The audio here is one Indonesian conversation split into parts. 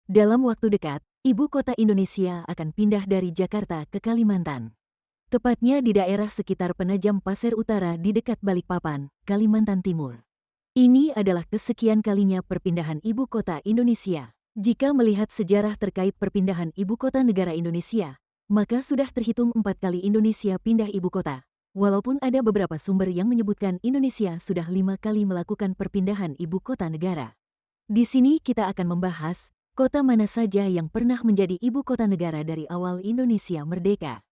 Dalam waktu dekat, ibu kota Indonesia akan pindah dari Jakarta ke Kalimantan. Tepatnya di daerah sekitar Penajam Pasir Utara di dekat Balikpapan, Kalimantan Timur. Ini adalah kesekian kalinya perpindahan ibu kota Indonesia. Jika melihat sejarah terkait perpindahan ibu kota negara Indonesia, maka sudah terhitung 4 kali Indonesia pindah ibu kota. Walaupun ada beberapa sumber yang menyebutkan Indonesia sudah 5 kali melakukan perpindahan ibu kota negara. Di sini kita akan membahas kota mana saja yang pernah menjadi ibu kota negara dari awal Indonesia merdeka.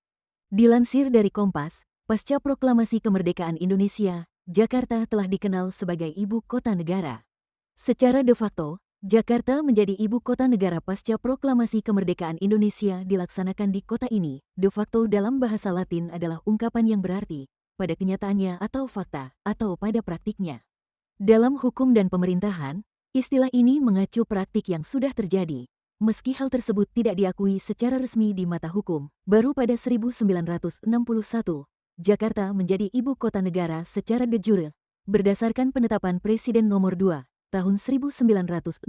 Dilansir dari Kompas, pasca proklamasi kemerdekaan Indonesia, Jakarta telah dikenal sebagai ibu kota negara. Secara de facto, Jakarta menjadi ibu kota negara pasca proklamasi kemerdekaan Indonesia dilaksanakan di kota ini. De facto dalam bahasa Latin adalah ungkapan yang berarti pada kenyataannya atau fakta, atau pada praktiknya. Dalam hukum dan pemerintahan, istilah ini mengacu praktik yang sudah terjadi. Meski hal tersebut tidak diakui secara resmi di mata hukum, baru pada 1961, Jakarta menjadi ibu kota negara secara de jure, berdasarkan penetapan Presiden Nomor 2, tahun 1961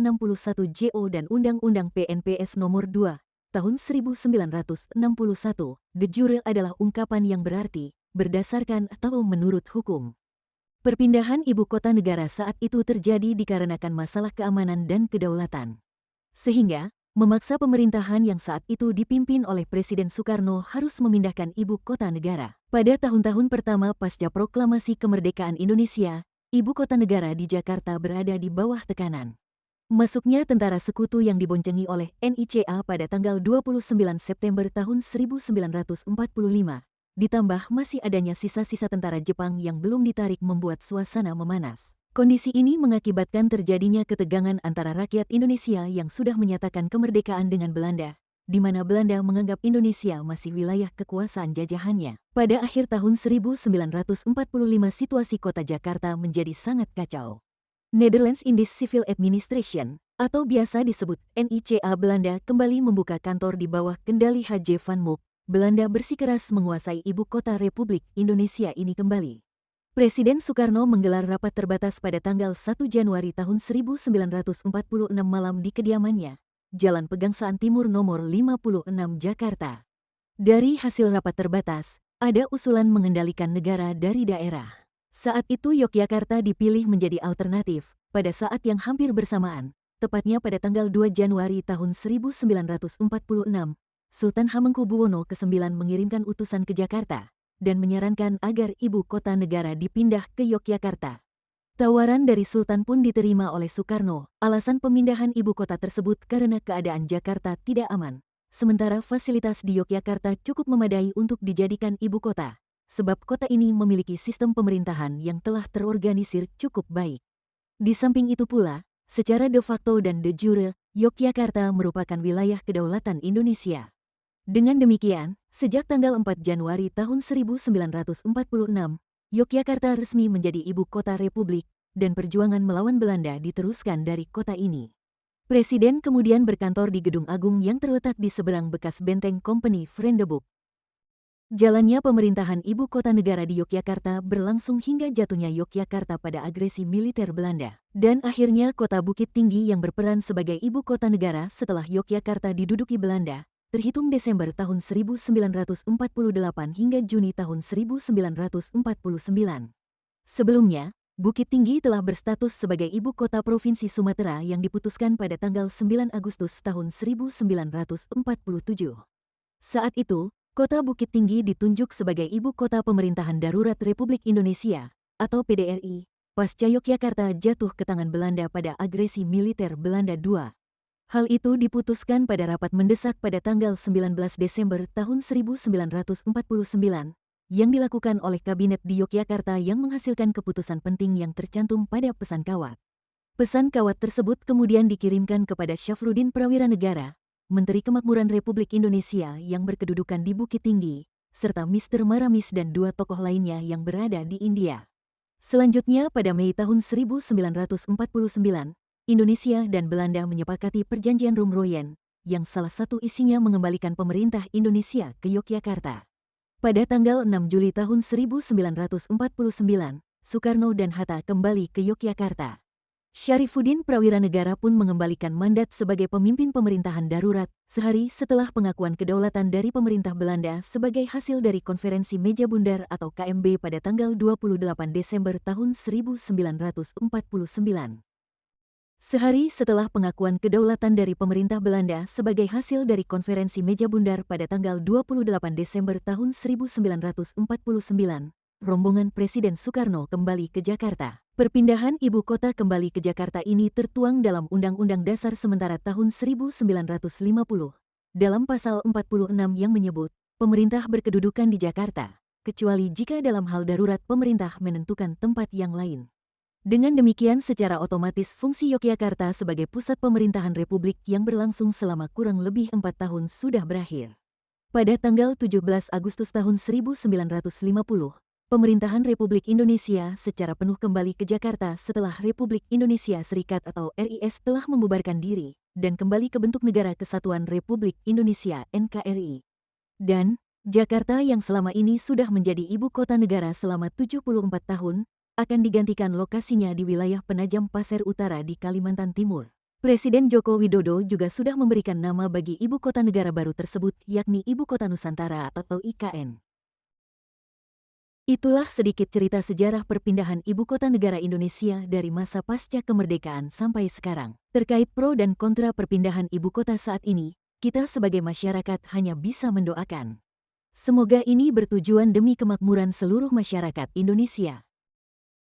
JO dan Undang-Undang PNPS Nomor 2, tahun 1961. De jure adalah ungkapan yang berarti, berdasarkan atau menurut hukum. Perpindahan ibu kota negara saat itu terjadi dikarenakan masalah keamanan dan kedaulatan. Sehingga, memaksa pemerintahan yang saat itu dipimpin oleh Presiden Soekarno harus memindahkan ibu kota negara. Pada tahun-tahun pertama pasca proklamasi kemerdekaan Indonesia, ibu kota negara di Jakarta berada di bawah tekanan. Masuknya tentara sekutu yang diboncengi oleh NICA pada tanggal 29 September tahun 1945, ditambah masih adanya sisa-sisa tentara Jepang yang belum ditarik membuat suasana memanas. Kondisi ini mengakibatkan terjadinya ketegangan antara rakyat Indonesia yang sudah menyatakan kemerdekaan dengan Belanda, di mana Belanda menganggap Indonesia masih wilayah kekuasaan jajahannya. Pada akhir tahun 1945 situasi kota Jakarta menjadi sangat kacau. Netherlands Indies Civil Administration, atau biasa disebut NICA Belanda, kembali membuka kantor di bawah kendali H.J. van Mook. Belanda bersikeras menguasai ibu kota Republik Indonesia ini kembali. Presiden Soekarno menggelar rapat terbatas pada tanggal 1 Januari tahun 1946 malam di kediamannya, Jalan Pegangsaan Timur nomor 56 Jakarta. Dari hasil rapat terbatas, ada usulan mengendalikan negara dari daerah. Saat itu Yogyakarta dipilih menjadi alternatif, pada saat yang hampir bersamaan, tepatnya pada tanggal 2 Januari tahun 1946, Sultan Hamengkubuwono ke-9 mengirimkan utusan ke Jakarta dan menyarankan agar ibu kota negara dipindah ke Yogyakarta. Tawaran dari Sultan pun diterima oleh Soekarno. Alasan pemindahan ibu kota tersebut karena keadaan Jakarta tidak aman, sementara fasilitas di Yogyakarta cukup memadai untuk dijadikan ibu kota, sebab kota ini memiliki sistem pemerintahan yang telah terorganisir cukup baik. Di samping itu pula, secara de facto dan de jure, Yogyakarta merupakan wilayah kedaulatan Indonesia. Dengan demikian, sejak tanggal 4 Januari tahun 1946, Yogyakarta resmi menjadi ibu kota Republik, dan perjuangan melawan Belanda diteruskan dari kota ini. Presiden kemudian berkantor di Gedung Agung yang terletak di seberang bekas benteng Company Vriendeboek. Jalannya pemerintahan ibu kota negara di Yogyakarta berlangsung hingga jatuhnya Yogyakarta pada agresi militer Belanda. Dan akhirnya kota Bukit Tinggi yang berperan sebagai ibu kota negara setelah Yogyakarta diduduki Belanda, terhitung Desember tahun 1948 hingga Juni tahun 1949. Sebelumnya, Bukit Tinggi telah berstatus sebagai ibu kota Provinsi Sumatera yang diputuskan pada tanggal 9 Agustus tahun 1947. Saat itu, kota Bukit Tinggi ditunjuk sebagai ibu kota pemerintahan darurat Republik Indonesia, atau PDRI, pasca Yogyakarta jatuh ke tangan Belanda pada agresi militer Belanda II. Hal itu diputuskan pada rapat mendesak pada tanggal 19 Desember tahun 1949 yang dilakukan oleh Kabinet di Yogyakarta yang menghasilkan keputusan penting yang tercantum pada pesan kawat. Pesan kawat tersebut kemudian dikirimkan kepada Syafruddin Prawiranegara, Menteri Kemakmuran Republik Indonesia yang berkedudukan di Bukit Tinggi, serta Mr. Maramis dan 2 tokoh lainnya yang berada di India. Selanjutnya pada Mei tahun 1949, Indonesia dan Belanda menyepakati Perjanjian Rumroyen, yang salah satu isinya mengembalikan pemerintah Indonesia ke Yogyakarta. Pada tanggal 6 Juli tahun 1949, Soekarno dan Hatta kembali ke Yogyakarta. Syarifuddin Prawiranegara pun mengembalikan mandat sebagai pemimpin pemerintahan darurat sehari setelah pengakuan kedaulatan dari pemerintah Belanda sebagai hasil dari Konferensi Meja Bundar atau KMB pada tanggal 28 Desember tahun 1949. Sehari setelah pengakuan kedaulatan dari pemerintah Belanda sebagai hasil dari Konferensi Meja Bundar pada tanggal 28 Desember tahun 1949, rombongan Presiden Soekarno kembali ke Jakarta. Perpindahan ibu kota kembali ke Jakarta ini tertuang dalam Undang-Undang Dasar Sementara tahun 1950, dalam pasal 46 yang menyebut, pemerintah berkedudukan di Jakarta, kecuali jika dalam hal darurat pemerintah menentukan tempat yang lain. Dengan demikian secara otomatis fungsi Yogyakarta sebagai pusat pemerintahan Republik yang berlangsung selama kurang lebih 4 tahun sudah berakhir. Pada tanggal 17 Agustus tahun 1950, pemerintahan Republik Indonesia secara penuh kembali ke Jakarta setelah Republik Indonesia Serikat atau RIS telah membubarkan diri dan kembali ke bentuk Negara Kesatuan Republik Indonesia (NKRI). Dan, Jakarta yang selama ini sudah menjadi ibu kota negara selama 74 tahun, akan digantikan lokasinya di wilayah Penajam Pasir Utara di Kalimantan Timur. Presiden Joko Widodo juga sudah memberikan nama bagi ibu kota negara baru tersebut yakni Ibu Kota Nusantara atau IKN. Itulah sedikit cerita sejarah perpindahan ibu kota negara Indonesia dari masa pasca kemerdekaan sampai sekarang. Terkait pro dan kontra perpindahan ibu kota saat ini, kita sebagai masyarakat hanya bisa mendoakan. Semoga ini bertujuan demi kemakmuran seluruh masyarakat Indonesia.